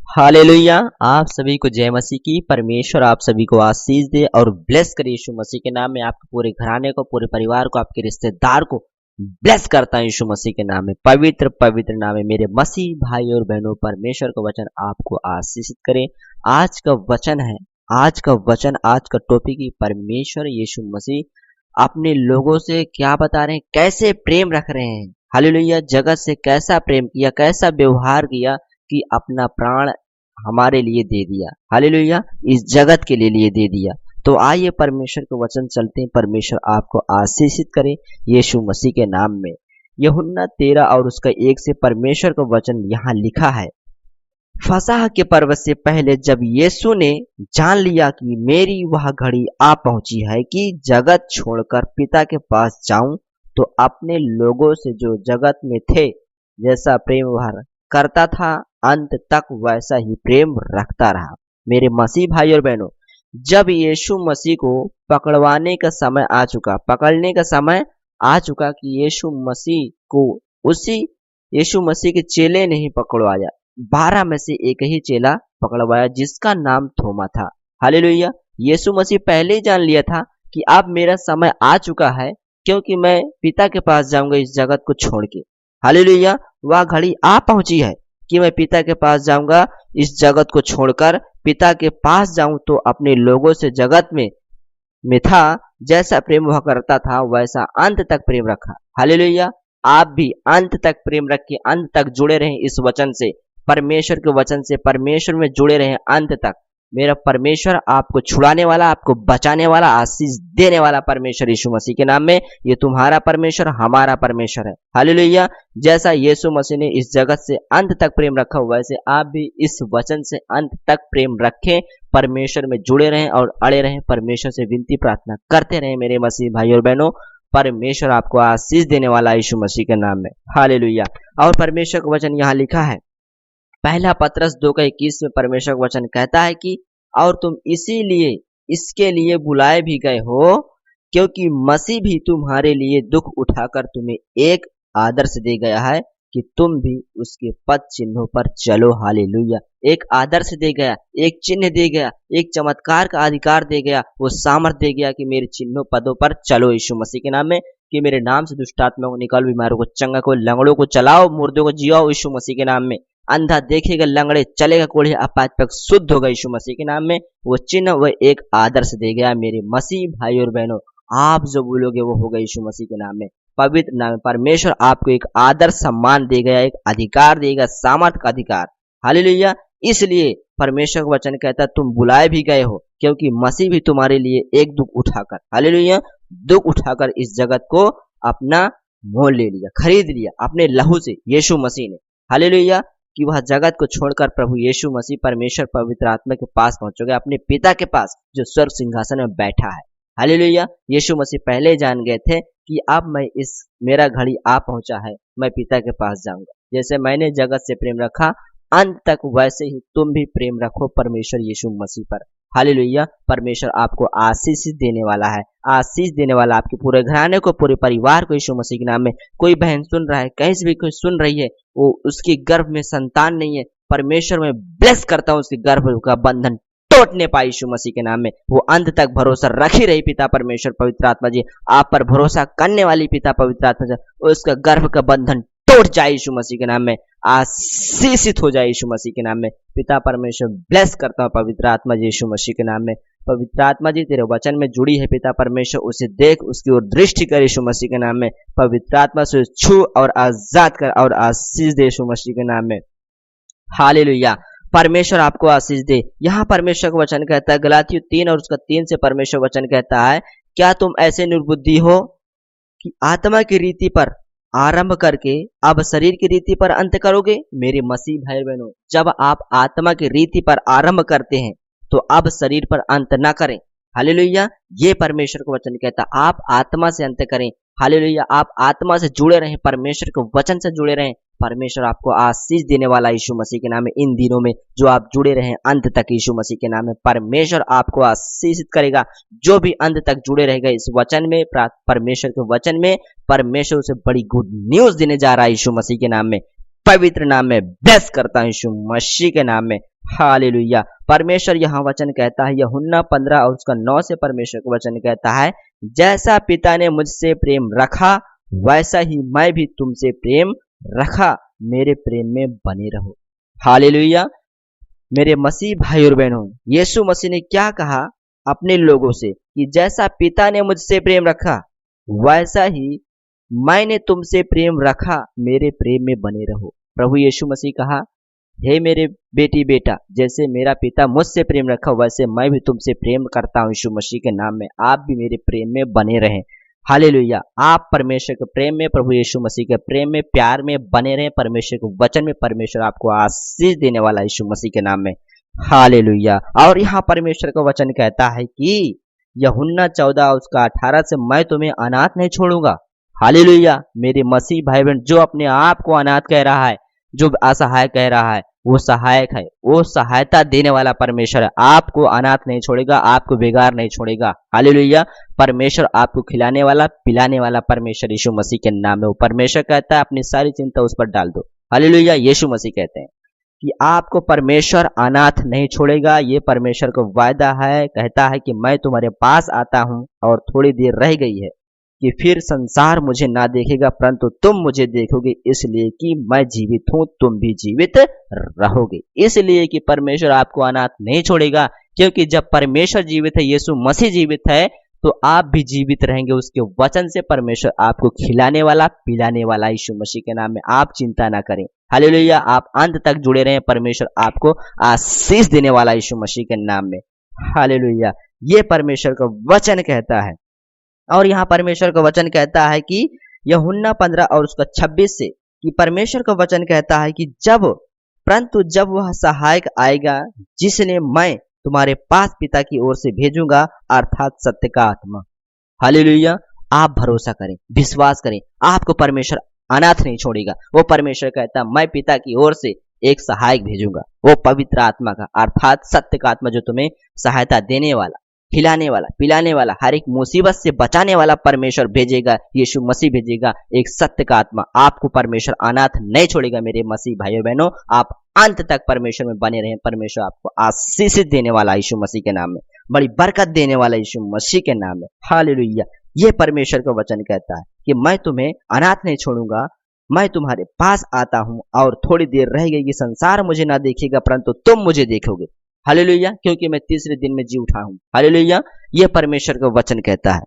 Hallelujah. आप सभी को जय मसीह की। परमेश्वर आप सभी को आशीष दे और ब्लेस करे यीशु मसीह के नाम में। आपके पूरे घराने को, पूरे परिवार को, आपके रिश्तेदार को ब्लेस करता है यीशु मसीह के नाम में। पवित्र पवित्र नाम है मेरे मसीह भाई और बहनों। परमेश्वर का वचन आपको आशीषित करे। आज का वचन है, आज का वचन, आज का टॉपिक ही परमेश्वर यीशु मसीह अपने लोगों से क्या बता रहे हैं, कैसे प्रेम रख रहे हैं। हालेलुया। जगत से कैसा प्रेम किया, कैसा व्यवहार किया कि अपना प्राण हमारे लिए दे दिया। हालेलुया। इस जगत के लिए दे दिया। तो आइए परमेश्वर के वचन चलते हैं। परमेश्वर आपको आशीषित करे यीशु मसीह के नाम में। यूहन्ना 13 और उसका 1 से परमेश्वर का वचन यहाँ लिखा है। फसह के पर्व से पहले जब यीशु ने जान लिया कि मेरी वह घड़ी आ पहुंची है कि जगत छोड़कर पिता के पास जाऊं, तो अपने लोगों से जो जगत में थे जैसा प्रेम व्यवहार करता था, अंत तक वैसा ही प्रेम रखता रहा। मेरे मसीह भाई और बहनों, जब यीशु मसीह को पकड़वाने का समय आ चुका, पकड़ने का समय आ चुका कि यीशु मसीह को उसी यीशु मसीह के चेले ने ही पकड़वाया। 12 में से एक ही चेला पकड़वाया जिसका नाम थोमा था। हालेलुया। यीशु मसीह पहले ही जान लिया था कि अब मेरा समय आ चुका है, क्योंकि मैं पिता के पास जाऊंगा इस जगत को छोड़ के। हालेलुया। वह घड़ी आ पहुंची है कि मैं पिता के पास जाऊंगा, इस जगत को छोड़कर पिता के पास जाऊं, तो अपने लोगों से जगत में था जैसा प्रेम वह करता था वैसा अंत तक प्रेम रखा। हालेलुया। आप भी अंत तक प्रेम रखिए, अंत तक जुड़े रहें इस वचन से, परमेश्वर के वचन से, परमेश्वर में जुड़े रहें अंत तक। मेरा परमेश्वर आपको छुड़ाने वाला, आपको बचाने वाला, आशीष देने वाला परमेश्वर यीशु मसीह के नाम में। ये तुम्हारा परमेश्वर, हमारा परमेश्वर है। हालेलुया। जैसा यीशु मसीह ने इस जगत से अंत तक प्रेम रखा, वैसे आप भी इस वचन से अंत तक प्रेम रखें, परमेश्वर में जुड़े रहें और अड़े रहें। परमेश्वर से विनती प्रार्थना करते रहें मेरे मसीह भाई और बहनों। परमेश्वर आपको आशीष देने वाला यीशु मसीह के नाम में। हालेलुया। और परमेश्वर का वचन यहाँ लिखा है, पहला पतरस 2:21 में परमेश्वर का वचन कहता है कि और तुम इसीलिए इसके लिए बुलाए भी गए हो, क्योंकि मसीह भी तुम्हारे लिए दुख उठाकर तुम्हें एक आदर्श दे गया है कि तुम भी उसके पद चिन्हों पर चलो। हालेलुया। एक आदर्श दे गया, एक चिन्ह दे गया, एक चमत्कार का अधिकार दे गया, वो सामर्थ दे गया कि मेरे चिन्हों पदों पर चलो यीशु मसीह के नाम में, कि मेरे नाम से दुष्ट आत्मा को निकालो, बीमारों को चंगा करो, लंगड़ों को चलाओ, मुर्दों को जियाओ यीशु मसीह के नाम में। अंधा देखेगा, लंगड़े चलेगा, कोढ़े अपात्मक शुद्ध होगा यीशु मसीह के नाम में। वो चिन्ह, वो एक आदर्श दे गया मेरे मसीह भाई और बहनों। आप जो बोलोगे वो होगा यीशु मसीह के नाम में, पवित्र नाम में। परमेश्वर आपको एक आदर्श सम्मान दे गया, एक अधिकार देगा, सामर्थ का अधिकार। हालेलुया। इसलिए परमेश्वर का वचन कहता है तुम बुलाए भी गए हो, क्योंकि मसीह भी तुम्हारे लिए एक दुख उठाकर, हालेलुया, दुख उठाकर इस जगत को अपना मोल ले लिया, खरीद लिया अपने लहू से यीशु मसीह ने। हालेलुया। कि वह जगत को छोड़कर प्रभु यीशु मसीह परमेश्वर पवित्र आत्मा के पास पहुंचोगे, अपने पिता के पास जो स्वर्ग सिंहासन में बैठा है। हालेलुया। यीशु मसीह पहले जान गए थे कि अब मैं मेरा घड़ी आ पहुंचा है, मैं पिता के पास जाऊंगा। जैसे मैंने जगत से प्रेम रखा, अंत तक वैसे ही तुम भी प्रेम रखो परमेश्वर यीशु मसीह पर। हालेलुया। परमेश्वर आपको आशीष देने वाला है, आशीष देने वाला आपके पूरे घराने को, पूरे परिवार को यीशु मसीह के नाम में। कोई बहन सुन रहा है, कहीं से भी कोई सुन रही है, वो उसके गर्भ में संतान नहीं है, परमेश्वर में ब्लेस करता हूँ उसके गर्भ का बंधन टूटने पाए यीशु मसीह के नाम में। वो अंत तक भरोसा रखी रही पिता परमेश्वर पवित्र आत्मा जी आप पर भरोसा करने वाली पिता पवित्र आत्मा जी, उसका गर्भ का बंधन टूट जाए यीशु मसीह के नाम में, आशीषित हो जाए यीशु मसीह के नाम में। पिता परमेश्वर ब्लेस करता हूँ पवित्र आत्मा जी यीशु मसीह के नाम में। पवित्र आत्मा जी तेरे वचन में जुड़ी है पिता परमेश्वर, उसे देख, उसकी ओर दृष्टि कर यीशु मसीह के नाम में। पवित्र आत्मा से छू और आजाद कर और आशीष दे यीशु मसीह के नाम में। हालेलुया। परमेश्वर आपको आशीष दे। यहाँ परमेश्वर का वचन कहता है गलातियों 3 और उसका 3 से परमेश्वर वचन कहता है, क्या तुम ऐसे निर्बुद्धि हो कि आत्मा की रीति पर आरंभ करके अब शरीर की रीति पर अंत करोगे। मेरे मसीह भाई बहनों, जब आप आत्मा की रीति पर आरंभ करते हैं तो अब शरीर पर अंत ना करें। हालेलुया। ये परमेश्वर का वचन कहता है आप आत्मा से अंत करें। हालेलुया। आप आत्मा से जुड़े रहें, परमेश्वर के वचन से जुड़े रहें। परमेश्वर आपको आशीष देने वाला यीशु मसीह के नाम में। इन दिनों में जो आप जुड़े रहें अंत तक यीशु मसीह के नाम में, परमेश्वर आपको आशीषित करेगा। जो भी अंत तक जुड़े रहेगा इस वचन में, परमेश्वर के वचन में, परमेश्वर उसे बड़ी गुड न्यूज देने जा रहा है यीशु मसीह के नाम में, पवित्र नाम में। ब्लेस करता हूं यीशु मसीह के नाम में। हालेलुया। परमेश्वर यहाँ वचन कहता है, यूहन्ना 15 और उसका 9 से परमेश्वर का वचन कहता है, जैसा पिता ने मुझसे प्रेम रखा वैसा ही मैं भी तुमसे प्रेम रखा, मेरे प्रेम में बने रहो। हालेलुया। मेरे मसीह भाई और बहनों, यीशु मसीह ने क्या कहा अपने लोगों से कि जैसा पिता ने मुझसे प्रेम रखा वैसा ही मैंने तुमसे प्रेम रखा, मेरे प्रेम में बने रहो। प्रभु यीशु मसीह कहा, हे मेरे बेटी बेटा, जैसे मेरा पिता मुझसे प्रेम रखा वैसे मैं भी तुमसे प्रेम करता हूँ यीशु मसीह के नाम में, आप भी मेरे प्रेम में बने रहें। हालेलुया। आप परमेश्वर के प्रेम में, प्रभु यीशु मसीह के प्रेम में, प्यार में बने रहें। परमेश्वर के वचन में परमेश्वर आपको आशीष देने वाला है यीशु मसीह के नाम में। हालेलुया। और यहाँ परमेश्वर का वचन कहता है कि यूहन्ना 14 उसका 18 से, मैं तुम्हें अनाथ नहीं छोड़ूंगा। हालेलुया। मेरे मसीह भाई बहन, जो अपने आप को अनाथ कह रहा है, जो असहाय कह रहा है, वो सहायक है, वो सहायता देने वाला परमेश्वर है। आपको अनाथ नहीं छोड़ेगा, आपको बेगार नहीं छोड़ेगा। हालेलुया। परमेश्वर आपको खिलाने वाला पिलाने वाला परमेश्वर यीशु मसीह के नाम में। वो परमेश्वर कहता है अपनी सारी चिंता उस पर डाल दो। हालेलुया। यीशु मसीह कहते हैं कि आपको परमेश्वर अनाथ नहीं छोड़ेगा। ये परमेश्वर को वायदा है, कहता है कि मैं तुम्हारे पास आता हूँ और थोड़ी देर रह गई है कि फिर संसार मुझे ना देखेगा परंतु तुम मुझे देखोगे, इसलिए कि मैं जीवित हूं, तुम भी जीवित रहोगे। इसलिए कि परमेश्वर आपको अनाथ नहीं छोड़ेगा, क्योंकि जब परमेश्वर जीवित है, यीशु मसीह जीवित है, तो आप भी जीवित रहेंगे उसके वचन से। परमेश्वर आपको खिलाने वाला पिलाने वाला यीशु मसीह के नाम में। आप चिंता ना करें। हालेलुया। आप अंत तक जुड़े रहें, परमेश्वर आपको आशीष देने वाला यीशु मसीह के नाम में। हालेलुया। ये परमेश्वर का वचन कहता है। और यहाँ परमेश्वर का वचन कहता है कि यूहन्ना 15 और उसका 26 से, कि परमेश्वर का वचन कहता है कि परंतु जब वह सहायक आएगा जिसने मैं तुम्हारे पास पिता की ओर से भेजूंगा, अर्थात सत्य का आत्मा। हालेलुया। आप भरोसा करें, विश्वास करें, आपको परमेश्वर अनाथ नहीं छोड़ेगा। वो परमेश्वर कहता है मैं पिता की ओर से एक सहायक भेजूंगा, वो पवित्र आत्मा का, अर्थात सत्य का आत्मा, जो तुम्हें सहायता देने वाला, खिलाने वाला, पिलाने वाला, हर एक मुसीबत से बचाने वाला परमेश्वर भेजेगा। यीशु मसीह भेजेगा एक सत्य का आत्मा। आपको परमेश्वर अनाथ नहीं छोड़ेगा मेरे मसीह भाइयों बहनों। आप अंत तक परमेश्वर में बने रहें। परमेश्वर आपको आशीष देने वाला यीशु मसीह के नाम में, बड़ी बरकत देने वाला यीशु मसीह के नाम में। हालेलुया। ये परमेश्वर का वचन कहता है कि मैं तुम्हें अनाथ नहीं छोड़ूंगा, मैं तुम्हारे पास आता हूं और थोड़ी देर रह गई कि संसार मुझे ना देखेगा परंतु तुम मुझे देखोगे। हालेलुया। क्योंकि मैं तीसरे दिन में जी उठा हूं। हालेलुया। ये परमेश्वर का वचन कहता है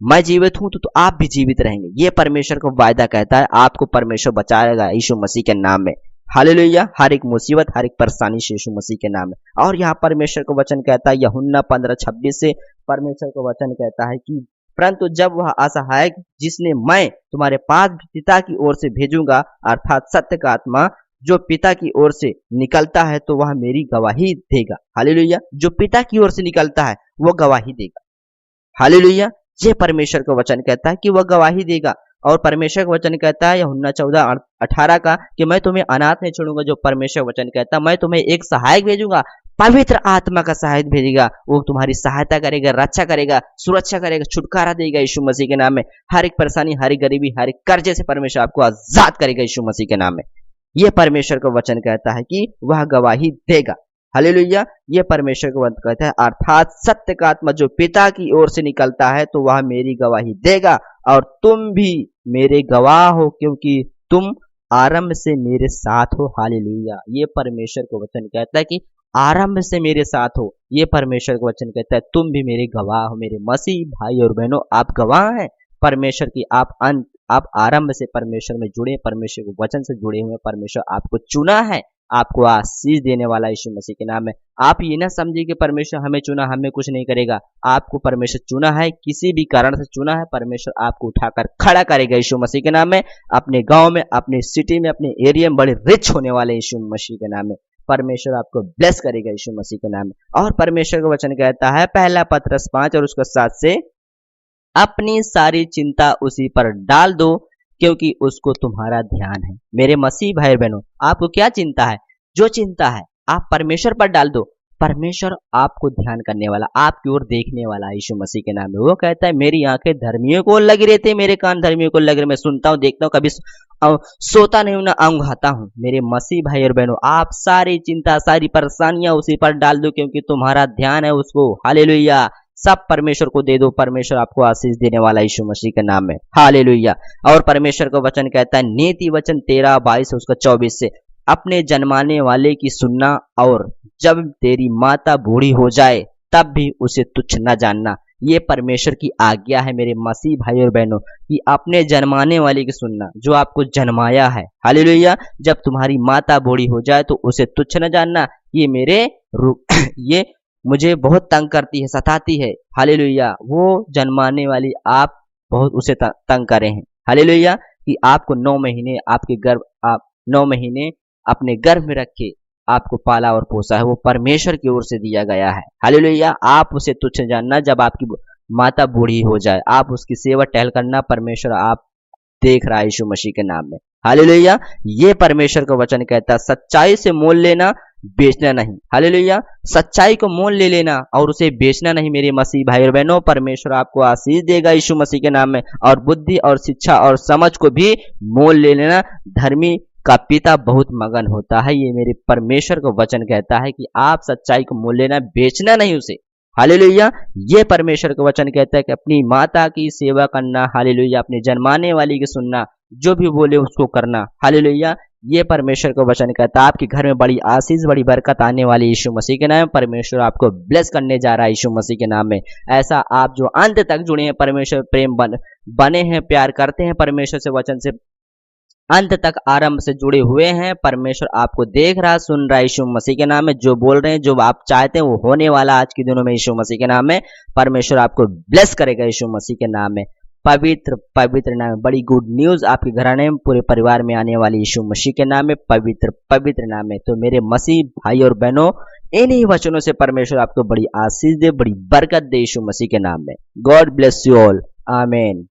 मैं जीवित हूं तो आप भी जीवित रहेंगे। ये परमेश्वर का वायदा कहता है, आपको परमेश्वर बचाएगा यीशु मसीह के नाम में। हालेलुया। हर एक मुसीबत, हर एक परेशानी से यीशु मसीह के नाम में। और यहाँ परमेश्वर का वचन कहता है यूहन्ना 15:26 से, परमेश्वर का वचन कहता है कि परंतु जब वह असहायक जिसने मैं तुम्हारे पास पिता की ओर से भेजूंगा, अर्थात सत्य का आत्मा, जो पिता की ओर से निकलता है तो वह मेरी गवाही देगा। हालेलुया। जो पिता की ओर से निकलता है वो गवाही देगा। हालेलुया। ये परमेश्वर का वचन कहता है कि वह गवाही देगा। और परमेश्वर का वचन कहता है यूहन्ना 14:18 का कि मैं तुम्हें अनाथ नहीं छोड़ूंगा। जो परमेश्वर वचन कहता है मैं तुम्हें एक सहायक भेजूंगा, पवित्र आत्मा का सहायक भेजेगा। वो तुम्हारी सहायता करेगा, रक्षा करेगा, सुरक्षा करेगा, छुटकारा देगा यीशु मसीह के नाम में। हर एक परेशानी, हर एक गरीबी, हर एक कर्जे से परमेश्वर आपको आजाद करेगा यीशु मसीह के नाम में। ये परमेश्वर का वचन कहता है कि वह गवाही देगा। हालेलुया। ये परमेश्वर का वचन कहता है, अर्थात सत्य का आत्मा जो पिता की ओर से निकलता है तो वह मेरी गवाही देगा। और तुम भी मेरे गवाह हो क्योंकि तुम आरंभ से मेरे साथ हो। हालेलुया। ये परमेश्वर का वचन कहता है कि आरंभ से मेरे साथ हो। ये परमेश्वर का वचन कहता है तुम भी मेरे गवाह हो। मेरे मसीह भाई और बहनों, आप गवाह हैं परमेश्वर की। आप आरंभ से परमेश्वर में जुड़े, परमेश्वर के वचन से जुड़े हुए। परमेश्वर आपको चुना है, आपको आशीष देने वाला यीशु मसीह के नाम में। आप ये ना समझिए कि परमेश्वर हमें चुना, हमें कुछ नहीं करेगा। आपको परमेश्वर चुना है, किसी भी कारण से चुना है, परमेश्वर आपको उठाकर खड़ा करेगा यीशु मसीह के नाम में। अपने गांव में, अपने सिटी में, अपने एरिया में बड़े रिच होने वाले यीशु मसीह के नाम में। परमेश्वर आपको ब्लेस करेगा यीशु मसीह के नाम में। और परमेश्वर का वचन कहता है पहला पत्रस 5 और उसका 7 से, अपनी सारी चिंता उसी पर डाल दो क्योंकि उसको तुम्हारा ध्यान है। मेरे मसीह भाई बहनों, आपको क्या चिंता है? जो चिंता है आप परमेश्वर पर डाल दो। परमेश्वर आपको ध्यान करने वाला, आपकी ओर देखने वाला है यीशु मसीह के नाम में। वो कहता है मेरी आंखें धर्मियों को लगी रहती है, मेरे कान धर्मियों को लगे, मैं सुनता हूँ, देखता हूँ, कभी सोता नहीं हूँ ना औंघाता हूँ। मेरे मसीह भाई और बहनों, आप सारी चिंता सारी परेशानियां उसी पर डाल दो, क्योंकि तुम्हारा ध्यान है उसको। हालेलुया। सब परमेश्वर को दे दो, परमेश्वर आपको आशीष देने वाला यीशु मसीह के नाम में। हालेलुया। और परमेश्वर का वचन कहता है नीति वचन 13:22 उसका 24 से, अपने जन्माने वाले की सुनना, और जब तेरी माता बूढ़ी हो जाए तब भी उसे तुच्छ न जानना। ये परमेश्वर की आज्ञा है मेरे मसीह भाई और बहनों, कि अपने जन्माने वाले की सुनना, जो आपको जन्माया है। हालेलुया। जब तुम्हारी माता बूढ़ी हो जाए तो उसे तुच्छ न जानना। ये मेरे ये मुझे बहुत तंग करती है, सताती है। हालेलुया। वो जन्माने वाली आप बहुत उसे तंग करे हैं। हालेलुया। कि आपको 9 महीने आपके गर्भ, आप 9 महीने अपने गर्भ में रखे आपको पाला और पोसा है, वो परमेश्वर की ओर से दिया गया है। हालेलुया। आप उसे तुच्छ जानना, जब आपकी माता बूढ़ी हो जाए आप उसकी सेवा टहल करना, परमेश्वर आप देख रहा है यीशु मसीह के नाम में। हालेलुया। ये परमेश्वर का वचन कहता है सच्चाई से मोल लेना, बेचना नहीं। हालेलुया। सच्चाई को मोल ले लेना और उसे बेचना नहीं मेरे मसीह भाई और बहनों। परमेश्वर आपको आशीष देगा यीशु मसीह के नाम में। और बुद्धि और शिक्षा और समझ को भी मोल ले लेना, धर्मी का पिता बहुत मगन होता है। ये मेरे परमेश्वर का वचन कहता है कि आप सच्चाई को मोल लेना, बेचना नहीं उसे। हालेलुया। ये परमेश्वर का वचन कहता है कि अपनी माता की सेवा करना। हालेलुया। अपने जन्माने वाली की सुनना, जो भी बोले उसको करना। हालेलुया। ये परमेश्वर का वचन कहता है आपके घर में बड़ी आशीष बड़ी बरकत आने वाली यीशु मसीह के नाम में। परमेश्वर आपको ब्लेस करने जा रहा है यीशु मसीह के नाम में। ऐसा आप जो अंत तक जुड़े हैं, परमेश्वर प्रेम बने हैं, प्यार करते हैं परमेश्वर से, वचन से अंत तक आरंभ से जुड़े हुए हैं, परमेश्वर आपको देख रहा सुन रहा है यीशु मसीह के नाम में। जो बोल रहे हैं, जो आप चाहते हैं वो होने वाला आज के दिनों में यीशु मसीह के नाम में। परमेश्वर आपको ब्लेस करेगा यीशु मसीह के नाम में। पवित्र पवित्र नाम में बड़ी गुड न्यूज आपके घराने में पूरे परिवार में आने वाली यीशु मसीह के नाम में, पवित्र पवित्र नाम में। तो मेरे मसीह भाई और बहनों, इन्हीं वचनों से परमेश्वर आपको बड़ी आशीष दे, बड़ी बरकत दे यीशु मसीह के नाम में। God bless you all. आमीन।